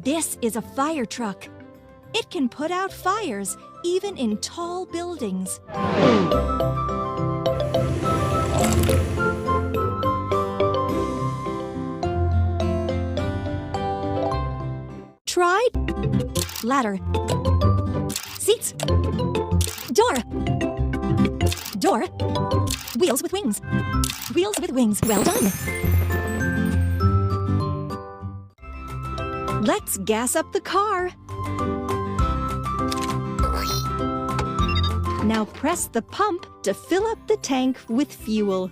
This is a fire truck. It can put out fires even in tall buildings. Try ladder, seats, door, door, wheels with wings, wheels with wings. Well done. Let's gas up the car. Now press the pump to fill up the tank with fuel.